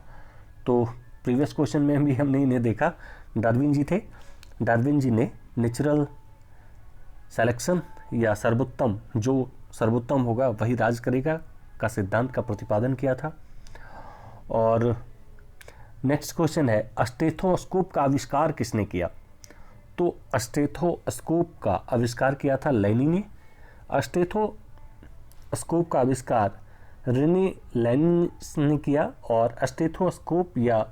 तो प्रीवियस क्वेश्चन में भी हमने इन्हें देखा, डार्विन जी थे। डार्विन जी ने नेचुरल सेलेक्शन या सर्वोत्तम, जो सर्वोत्तम होगा वही राज करेगा का सिद्धांत का प्रतिपादन किया था। और नेक्स्ट क्वेश्चन है, स्टेथोस्कोप का आविष्कार किसने किया? तो स्टेथोस्कोप का आविष्कार किया था लेनी ने। स्टेथोस्कोप का आविष्कार रेने लेनिस ने किया। और स्टेथोस्कोप, या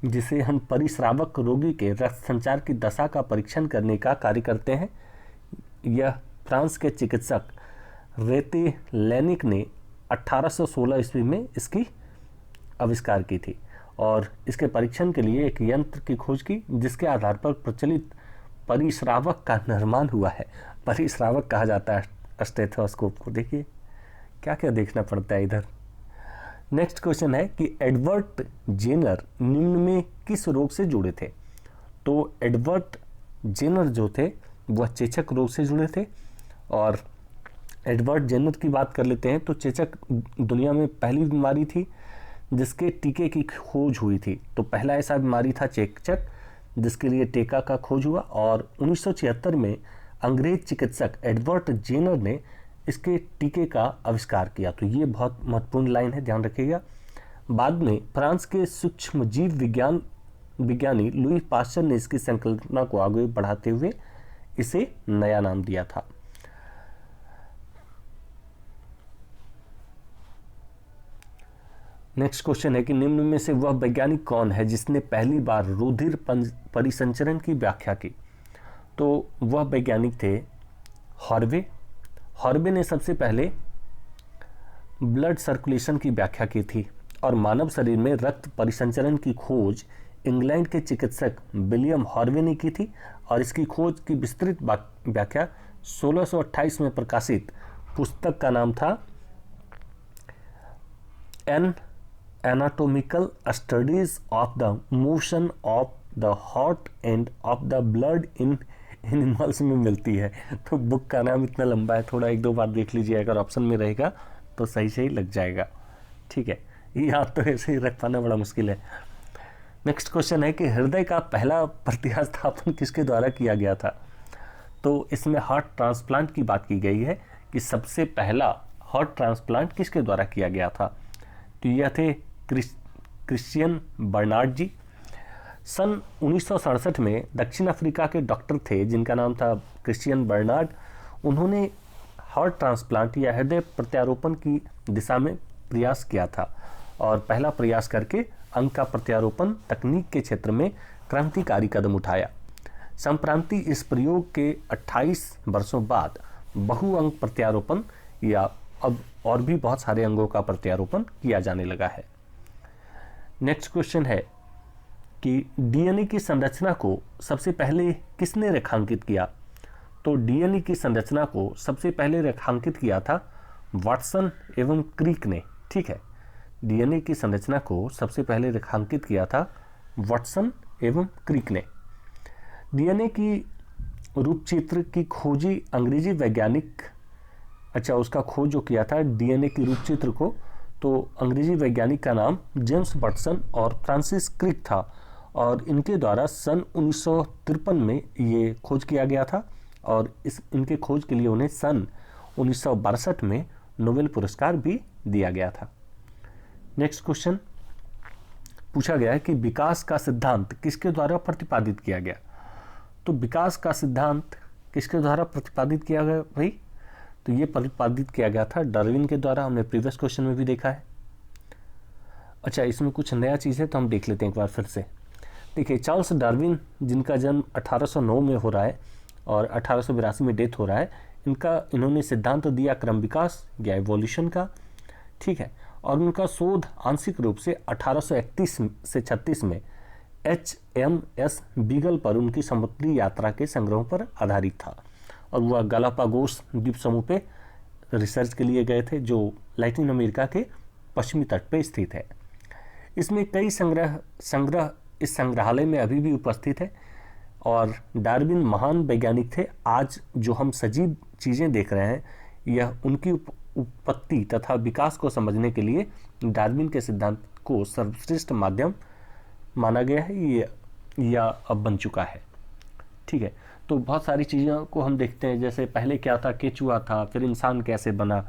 जिसे हम परिश्रावक रोगी के रक्त संचार की दशा का परीक्षण करने का कार्य करते हैं, यह फ्रांस के चिकित्सक रेते लेनिक ने 1816 ईस्वी में इसकी आविष्कार की थी और इसके परीक्षण के लिए एक यंत्र की खोज की, जिसके आधार पर प्रचलित परिश्रावक का निर्माण हुआ है। परिश्रावक कहा जाता है स्टेथोस्कोप को। देखिए क्या क्या देखना पड़ता है इधर। नेक्स्ट क्वेश्चन है कि एडवर्ड जेनर निम्न में किस रोग से जुड़े थे? तो एडवर्ड जेनर जो थे वह चेचक रोग से जुड़े थे। और एडवर्ड जेनर की बात कर लेते हैं तो चेचक दुनिया में पहली बीमारी थी जिसके टीके की खोज हुई थी। तो पहला ऐसा बीमारी था चेचक जिसके लिए टीका का खोज हुआ, और 1976 में अंग्रेज चिकित्सक एडवर्ड जेनर ने इसके टीके का आविष्कार किया। तो ये बहुत महत्वपूर्ण लाइन है, ध्यान रखिएगा। बाद में फ्रांस के सूक्ष्म जीव विज्ञानी लुई पास्चर ने इसकी संकल्पना को आगे बढ़ाते हुए इसे नया नाम दिया था। नेक्स्ट क्वेश्चन है कि निम्न में से वह वैज्ञानिक कौन है जिसने पहली बार रुधिर परिसंचरण की व्याख्या की? तो वह वैज्ञानिक थे हॉर्वे, हॉर्बे ने सबसे पहले ब्लड सर्कुलेशन की व्याख्या की थी और मानव शरीर में रक्त परिसंचरण की खोज इंग्लैंड के चिकित्सक विलियम हॉर्वे ने की थी और इसकी खोज की विस्तृत व्याख्या 1628 में प्रकाशित पुस्तक का नाम था an anatomical studies of the motion of the heart and of the blood in animals में मिलती है। तो बुक का नाम इतना लंबा है, थोड़ा एक दो बार देख लीजिए, अगर ऑप्शन में रहेगा तो सही सही लग जाएगा। ठीक है, याद तो ऐसे ही रख पाना बड़ा मुश्किल है। नेक्स्ट क्वेश्चन है कि हृदय का पहला प्रतिस्थापन किसके द्वारा किया गया था? तो इसमें हार्ट ट्रांसप्लांट की बात की गई है कि सबसे पहला हार्ट ट्रांसप्लांट किसके द्वारा किया गया था। तो यह थे क्रिश्चियन बर्नार्ड जी। सन 1967 में दक्षिण अफ्रीका के डॉक्टर थे जिनका नाम था क्रिश्चियन बर्नार्ड। उन्होंने हार्ट ट्रांसप्लांट या हृदय प्रत्यारोपण की दिशा में प्रयास किया था और पहला प्रयास करके अंग का प्रत्यारोपण तकनीक के क्षेत्र में क्रांतिकारी कदम उठाया। संप्रांति इस प्रयोग के 28 वर्षों बाद बहु अंग प्रत्यारोपण या अब और भी बहुत सारे अंगों का प्रत्यारोपण किया जाने लगा है। नेक्स्ट क्वेश्चन है कि डीएनए की संरचना को सबसे पहले किसने रेखांकित किया? तो डीएनए की संरचना को सबसे पहले रेखांकित किया था वाटसन एवं क्रिक ने। ठीक है, डीएनए की संरचना को सबसे पहले रेखांकित किया था वाटसन एवं क्रिक ने। डीएनए की रूपचित्र की खोजी अंग्रेजी वैज्ञानिक, अच्छा उसका खोज जो किया था डीएनए की रूपचित्र को, तो अंग्रेजी वैज्ञानिक का नाम जेम्स वाटसन और फ्रांसिस क्रिक था और इनके द्वारा सन 1953 में ये खोज किया गया था और इनके खोज के लिए उन्हें सन 1962 में नोबेल पुरस्कार भी दिया गया था। नेक्स्ट क्वेश्चन पूछा गया है कि विकास का सिद्धांत किसके द्वारा प्रतिपादित किया गया? तो विकास का सिद्धांत किसके द्वारा प्रतिपादित किया गया भाई? तो ये प्रतिपादित किया गया था डार्विन के द्वारा। हमने प्रीवियस क्वेश्चन में भी देखा है। अच्छा, इसमें कुछ नया चीज़ है तो हम देख लेते हैं एक बार फिर से। देखिए, चार्ल्स डार्विन जिनका जन्म 1809 में हो रहा है और 1882 में डेथ हो रहा है, इन्होंने सिद्धांत दिया क्रम विकास या एवोल्यूशन का। ठीक है, और उनका शोध आंशिक रूप से 1831 से 36 में HMS बीगल पर उनकी समुद्री यात्रा के संग्रहों पर आधारित था और वह गालापागोस द्वीप समूह पे रिसर्च के लिए गए थे जो लैटिन अमेरिका के पश्चिमी तट पे स्थित है। इसमें कई संग्रह इस संग्रहालय में अभी भी उपस्थित है और डार्विन महान वैज्ञानिक थे। आज जो हम सजीव चीज़ें देख रहे हैं यह उनकी उत्पत्ति तथा विकास को समझने के लिए डार्विन के सिद्धांत को सर्वश्रेष्ठ माध्यम माना गया है, ये या अब बन चुका है। ठीक है, तो बहुत सारी चीज़ों को हम देखते हैं, जैसे पहले क्या था, केचुआ था, फिर इंसान कैसे बना,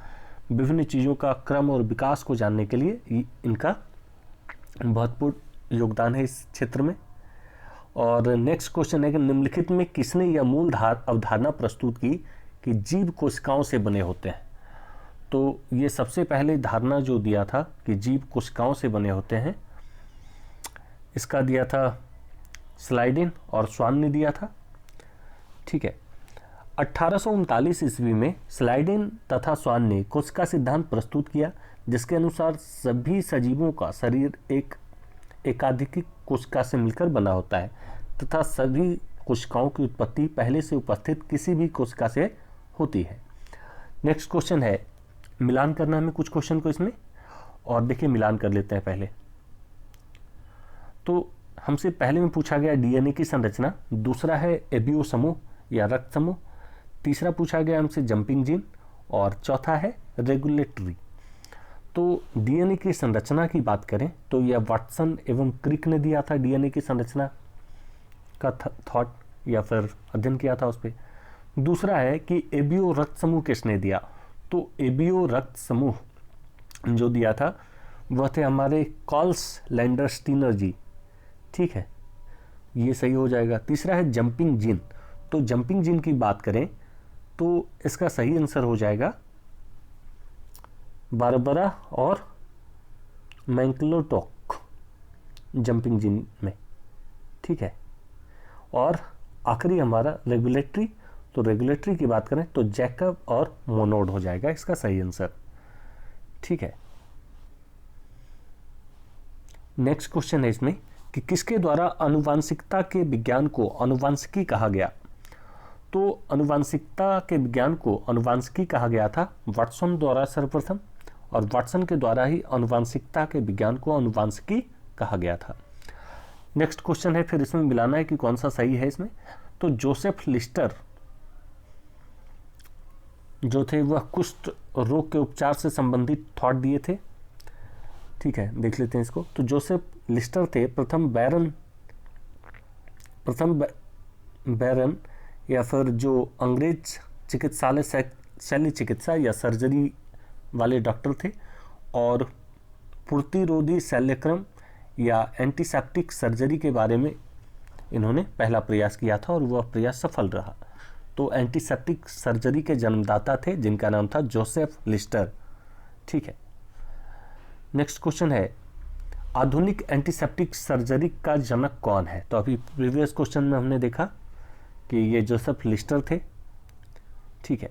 विभिन्न चीज़ों का क्रम और विकास को जानने के लिए इनका महत्वपूर्ण योगदान है इस क्षेत्र में। और नेक्स्ट क्वेश्चन है कि निम्नलिखित में किसने यह मूल अवधारणा प्रस्तुत की कि जीव कोशिकाओं से बने होते हैं? तो ये सबसे पहले धारणा जो दिया था कि जीव कोशिकाओं से बने होते हैं, इसका दिया था स्लाइडिन और स्वान ने दिया था। ठीक है, 1839 ईस्वी में स्लाइडिन तथा स्वान ने कोशिका सिद्धांत प्रस्तुत किया जिसके अनुसार सभी सजीवों का शरीर एक एकाधिक कोशिका से मिलकर बना होता है तथा सभी कोशिकाओं की उत्पत्ति पहले से उपस्थित किसी भी कोशिका से होती है। नेक्स्ट क्वेश्चन है, मिलान करना हमें कुछ क्वेश्चन को इसमें, और देखिए मिलान कर लेते हैं पहले। तो हमसे पहले में पूछा गया डीएनए की संरचना, दूसरा है एबियो समूह या रक्त समूह, तीसरा पूछा गया हमसे जंपिंग जीन और चौथा है रेगुलेटरी। तो डीएनए की संरचना की बात करें तो यह वाटसन एवं क्रिक ने दिया था, डीएनए की संरचना का थॉट या फिर अध्ययन किया था उस पर। दूसरा है कि एबियो रक्त समूह किसने दिया? तो एबियो रक्त समूह जो दिया था वह थे हमारे कॉल्स लैंडरस्टीनर जी। ठीक है, ये सही हो जाएगा। तीसरा है जंपिंग जीन, तो जंपिंग जीन की बात करें तो इसका सही आंसर हो जाएगा बारबरा और मैक्लिंटोक जंपिंग जीन में। ठीक है, और आखिरी हमारा रेगुलेटरी, तो रेगुलेटरी की बात करें तो जैकब और मोनोड हो जाएगा इसका सही आंसर। ठीक है, नेक्स्ट क्वेश्चन है इसमें कि किसके द्वारा आनुवांशिकता के विज्ञान को आनुवांशिकी कहा गया। तो आनुवांशिकता के विज्ञान को आनुवांशिकी कहा गया था वाटसन द्वारा सर्वप्रथम, और वाटसन के द्वारा ही आनुवांशिकता के विज्ञान को आनुवांशिकी कहा गया था। नेक्स्ट क्वेश्चन है, फिर इसमें मिलाना है कि कौन सा सही है इसमें। तो जोसेफ लिस्टर जो थे वह कुष्ठ रोग के उपचार से संबंधित थॉट दिए थे। ठीक है, देख लेते हैं इसको। तो जोसेफ लिस्टर थे प्रथम बैरन या फिर जो अंग्रेज चिकित्सालय शल्य चिकित्सा या सर्जरी वाले डॉक्टर थे, और प्रतिरोधी शल्यक्रम या एंटीसेप्टिक सर्जरी के बारे में इन्होंने पहला प्रयास किया था और वह प्रयास सफल रहा। तो एंटीसेप्टिक सर्जरी के जन्मदाता थे जिनका नाम था जोसेफ लिस्टर। ठीक है, नेक्स्ट क्वेश्चन है आधुनिक एंटीसेप्टिक सर्जरी का जनक कौन है। तो अभी प्रीवियस क्वेश्चन में हमने देखा कि ये जोसेफ लिस्टर थे। ठीक है,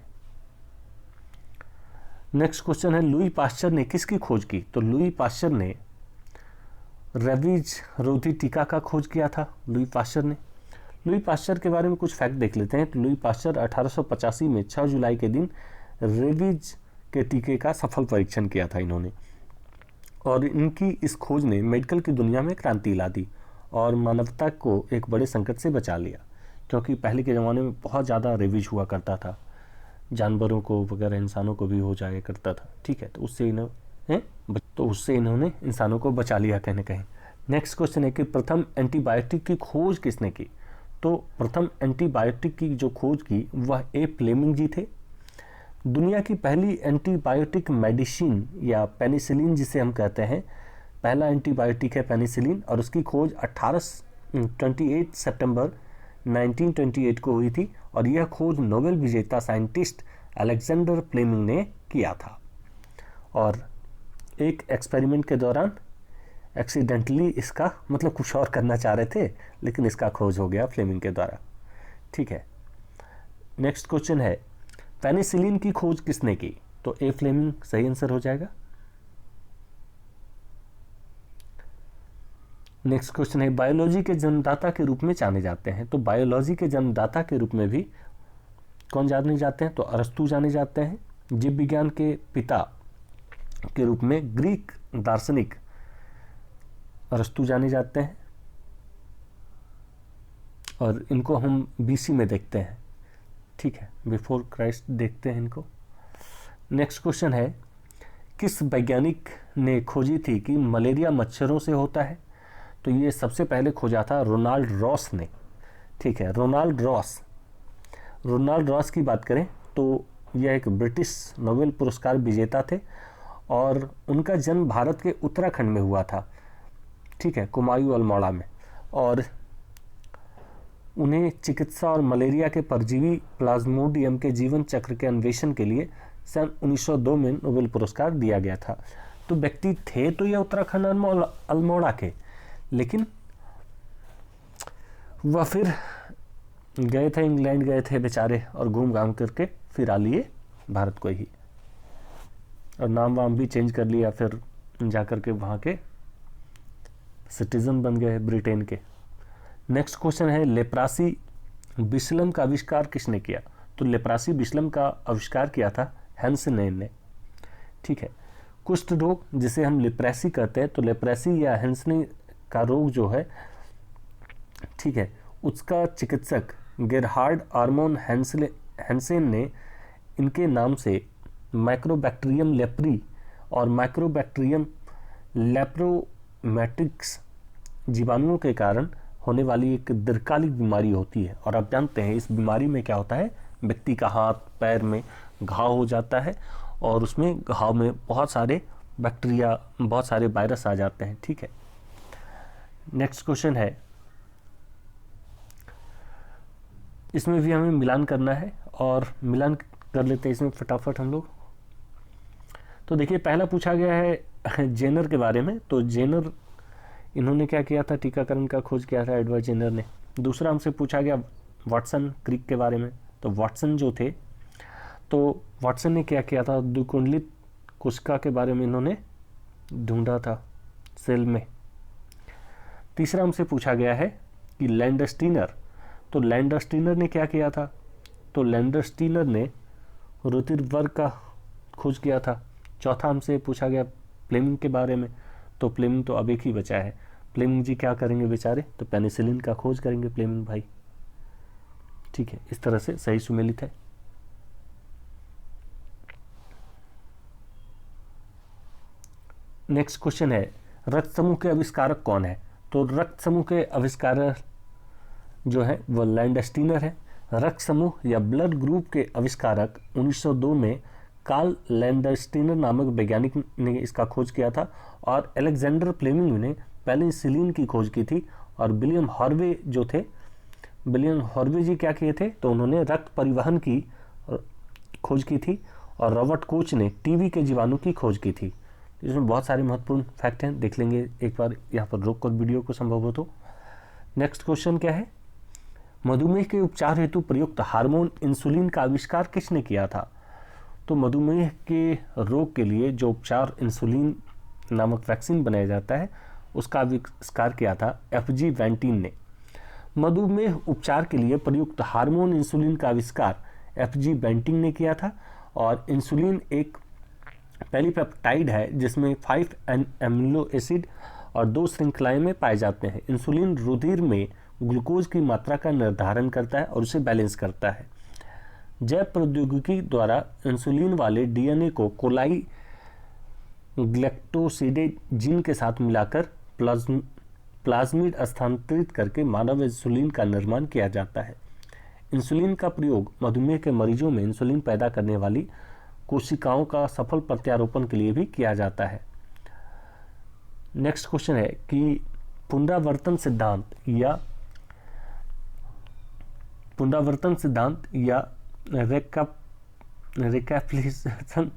नेक्स्ट क्वेश्चन है लुई पाश्चर ने किसकी खोज की। तो लुई पाश्चर ने रेबीज रोधी टीका का खोज किया था। लुई पाश्चर के बारे में कुछ फैक्ट देख लेते हैं। तो लुई पाश्चर 1885 में 6 जुलाई के दिन रेबीज के टीके का सफल परीक्षण किया था इन्होंने, और इनकी इस खोज ने मेडिकल की दुनिया में क्रांति ला दी और मानवता को एक बड़े संकट से बचा लिया, क्योंकि पहले के ज़माने में बहुत ज़्यादा रेबीज हुआ करता था, जानवरों को वगैरह इंसानों को भी हो जाया करता था। ठीक है, तो उससे इन्होंने इंसानों को बचा लिया कहीं ना कहीं। नेक्स्ट क्वेश्चन है कि प्रथम एंटीबायोटिक की खोज किसने की। तो प्रथम एंटीबायोटिक की जो खोज की वह ए फ्लेमिंग जी थे। दुनिया की पहली एंटीबायोटिक मेडिसिन या पेनिसिलिन जिसे हम कहते हैं, पहला एंटीबायोटिक है पेनिसिलिन, और उसकी खोज 28 सितंबर 1928 को हुई थी, और यह खोज नोबेल विजेता साइंटिस्ट अलेक्जेंडर फ्लेमिंग ने किया था, और एक एक्सपेरिमेंट के दौरान एक्सीडेंटली इसका मतलब कुछ और करना चाह रहे थे, लेकिन इसका खोज हो गया फ्लेमिंग के द्वारा। ठीक है, नेक्स्ट क्वेश्चन है पेनिसिलिन की खोज किसने की। तो ए फ्लेमिंग सही आंसर हो जाएगा। नेक्स्ट क्वेश्चन है बायोलॉजी के जन्मदाता के रूप में जाने जाते हैं। तो बायोलॉजी के जन्मदाता के रूप में भी कौन जाने जाते हैं। तो अरस्तु जाने जाते हैं। जीव विज्ञान के पिता के रूप में ग्रीक दार्शनिक अरस्तु जाने जाते हैं, और इनको हम बीसी में देखते हैं। ठीक है, बिफोर क्राइस्ट देखते हैं इनको। नेक्स्ट क्वेश्चन है किस वैज्ञानिक ने खोजी थी कि मलेरिया मच्छरों से होता है। तो ये सबसे पहले खोजा था रोनाल्ड रॉस ने। ठीक है, रोनाल्ड रॉस की बात करें तो यह एक ब्रिटिश नोबेल पुरस्कार विजेता थे, और उनका जन्म भारत के उत्तराखंड में हुआ था। ठीक है, कुमायूं अल्मोड़ा में, और उन्हें चिकित्सा और मलेरिया के परजीवी प्लाज्मोडियम के जीवन चक्र के अन्वेषण के लिए सन 1902 में नोबेल पुरस्कार दिया गया था। तो व्यक्ति थे तो ये उत्तराखंड अल्मोड़ा के, लेकिन वह फिर गए थे, इंग्लैंड गए थे बेचारे, और घूम घाम करके फिर आ लिए भारत को ही, और नाम वाम भी चेंज कर लिया, फिर जा करके वहाँ के सिटीजन बन गए ब्रिटेन के। नेक्स्ट क्वेश्चन है लेप्रासी बिस्लम का आविष्कार किसने किया। तो लेप्रासी बिस्लम का आविष्कार किया था हेंसेन ने। ठीक है, कुष्ठ रोग जिसे हम लेप्रेसी कहते हैं, तो लेप्रेसी या हेंसेन का रोग जो है, ठीक है, उसका चिकित्सक गेरहार्ड आर्मोन हेंसेन ने इनके नाम से माइक्रोबैक्टीरियम लेप्री और माइक्रोबैक्टीरियम लेप्रोमैटिक्स जीवाणुओं के कारण होने वाली एक दीर्घकालिक बीमारी होती है, और आप जानते हैं इस बीमारी में क्या होता है, व्यक्ति का हाथ पैर में घाव हो जाता है, और उसमें घाव में बहुत सारे बैक्टीरिया, बहुत सारे वायरस आ जाते हैं। ठीक है, नेक्स्ट क्वेश्चन है, इसमें भी हमें मिलान करना है, और मिलान कर लेते हैं इसमें फटाफट हम लोग। तो देखिए, पहला पूछा गया है जेनर के बारे में। तो जेनर इन्होंने क्या किया था, टीकाकरण का खोज किया था एडवर्ड जेनर ने। दूसरा हमसे पूछा गया वाटसन क्रिक के बारे में। तो वाटसन जो थे, तो वाटसन ने क्या किया था, द्विकुंडलित कोशिका के बारे में इन्होंने ढूंढा था सेल में। तीसरा हमसे पूछा गया है कि लैंडस्टीनर, तो लैंडस्टीनर ने क्या किया था, तो लैंडस्टीनर ने रुधिर का खोज किया था। चौथा हमसे पूछा गया फ्लेमिंग के बारे में, तो फ्लेमिंग तो अब एक ही बचा है। फ्लेमिंग जी क्या करेंगे बेचारे, तो पेनिसिलिन का खोज करेंगे फ्लेमिंग भाई। ठीक है, इस तरह से सही सुमेलित है। नेक्स्ट क्वेश्चन है, रक्त समूह के आविष्कारक कौन है, तो रक्त समूह के आविष्कारक जो है वो लैंडस्टीनर है। रक्त समूह या ब्लड ग्रुप के आविष्कारक 1902 में कार्ल लैंडस्टीनर नामक वैज्ञानिक ने इसका खोज किया था, और अलेक्जेंडर फ्लेमिंग ने पेनिसिलिन की खोज की थी। और विलियम हार्वे जो थे, विलियम हार्वे जी क्या किए थे, तो उन्होंने रक्त परिवहन की खोज की थी, और रॉबर्ट कोच ने टीबी के जीवाणु की खोज की थी। इसमें बहुत सारे महत्वपूर्ण फैक्ट हैं, देख लेंगे एक बार यहाँ पर रोक कर वीडियो को संभव हो तो। नेक्स्ट क्वेश्चन क्या है, मधुमेह के उपचार हेतु प्रयुक्त हार्मोन इंसुलिन का आविष्कार किसने किया था, तो मधुमेह के रोग के लिए जो उपचार इंसुलिन नामक वैक्सीन बनाया जाता है उसका आविष्कार किया था एफजी वेंटीन ने। मधुमेह उपचार के लिए प्रयुक्त हार्मोन इंसुलिन का आविष्कार एफजी वेंटीन ने किया था। और इंसुलिन एक पॉलीपेप्टाइड है जिसमें 5 एमिनो एसिड और 2 श्रृंखलाएं में पाए जाते हैं। इंसुलिन रुधिर में ग्लूकोज की मात्रा का निर्धारण करता है और उसे बैलेंस करता है। जैव प्रौद्योगिकी द्वारा इंसुलिन वाले डीएनए को कोलाई ग्लैक्टोसिडेज जीन के साथ मिलाकर प्लाज्मिड स्थानांतरित करके मानव इंसुलिन का निर्माण किया जाता है। इंसुलिन का प्रयोग मधुमेह के मरीजों में इंसुलिन पैदा करने वाली कोशिकाओं का सफल प्रत्यारोपण के लिए भी किया जाता है। नेक्स्ट क्वेश्चन है कि पुनरावर्तन सिद्धांत या रिकैप्सुलेशन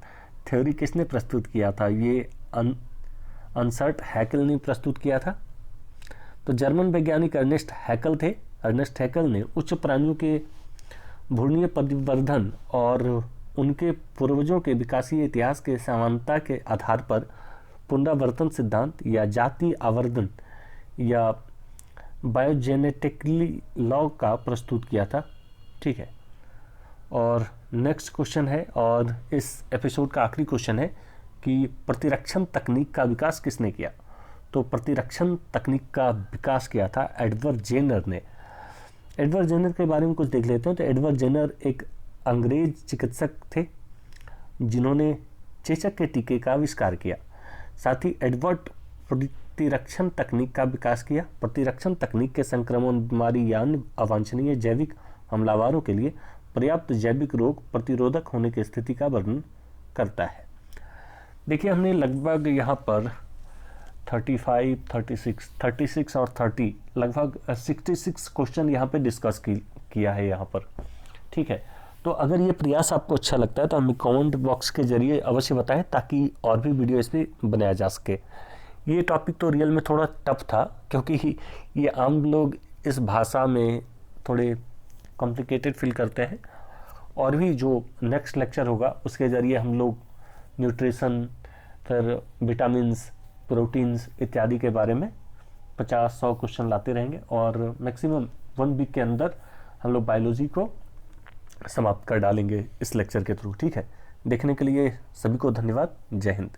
थ्योरी किसने प्रस्तुत किया था, ये अर्नेस्ट हैकेल ने प्रस्तुत किया था। तो जर्मन वैज्ञानिक अर्नेस्ट हैकेल थे। अर्नेस्ट हैकेल ने उच्च प्राणियों के भ्रूणीय परिवर्धन और उनके पूर्वजों के विकासीय इतिहास के समानता के आधार पर पुनरावर्तन सिद्धांत या जाति आवर्धन या बायोजेनेटिकली लॉ का प्रस्तुत किया था। ठीक है, और नेक्स्ट क्वेश्चन है, और इस एपिसोड का आखिरी क्वेश्चन है कि प्रतिरक्षण तकनीक का विकास किसने किया, तो प्रतिरक्षण तकनीक का विकास किया था एडवर्ड जेनर ने। एडवर्ड जेनर के बारे में कुछ देख लेते हैं। तो एडवर्ड जेनर एक अंग्रेज चिकित्सक थे जिन्होंने चेचक के टीके का आविष्कार किया। साथ ही एडवर्ड प्रतिरक्षण तकनीक का विकास किया। प्रतिरक्षण तकनीक के संक्रमण, बीमारी या अन्य अवांछनीय जैविक हमलावरों के लिए पर्याप्त जैविक रोग प्रतिरोधक होने की स्थिति का वर्णन करता है। देखिए, हमने लगभग यहाँ पर 35, 36 और 30 लगभग 66 क्वेश्चन यहाँ पे डिस्कस किया है यहाँ पर। ठीक है, तो अगर ये प्रयास आपको अच्छा लगता है तो हमें कमेंट बॉक्स के जरिए अवश्य बताएं ताकि और भी वीडियो इस पर बनाया जा सके। ये टॉपिक तो रियल में थोड़ा टफ था क्योंकि ये आम लोग इस भाषा में थोड़े कॉम्प्लिकेटेड फील करते हैं। और भी जो नेक्स्ट लेक्चर होगा उसके ज़रिए हम लोग न्यूट्रिशन, फिर विटामिन्स, प्रोटीन्स इत्यादि के बारे में 50-100 क्वेश्चन लाते रहेंगे और मैक्सिमम 1 वीक के अंदर हम लोग बायोलॉजी को समाप्त कर डालेंगे इस लेक्चर के थ्रू। ठीक है, देखने के लिए सभी को धन्यवाद। जय हिंद।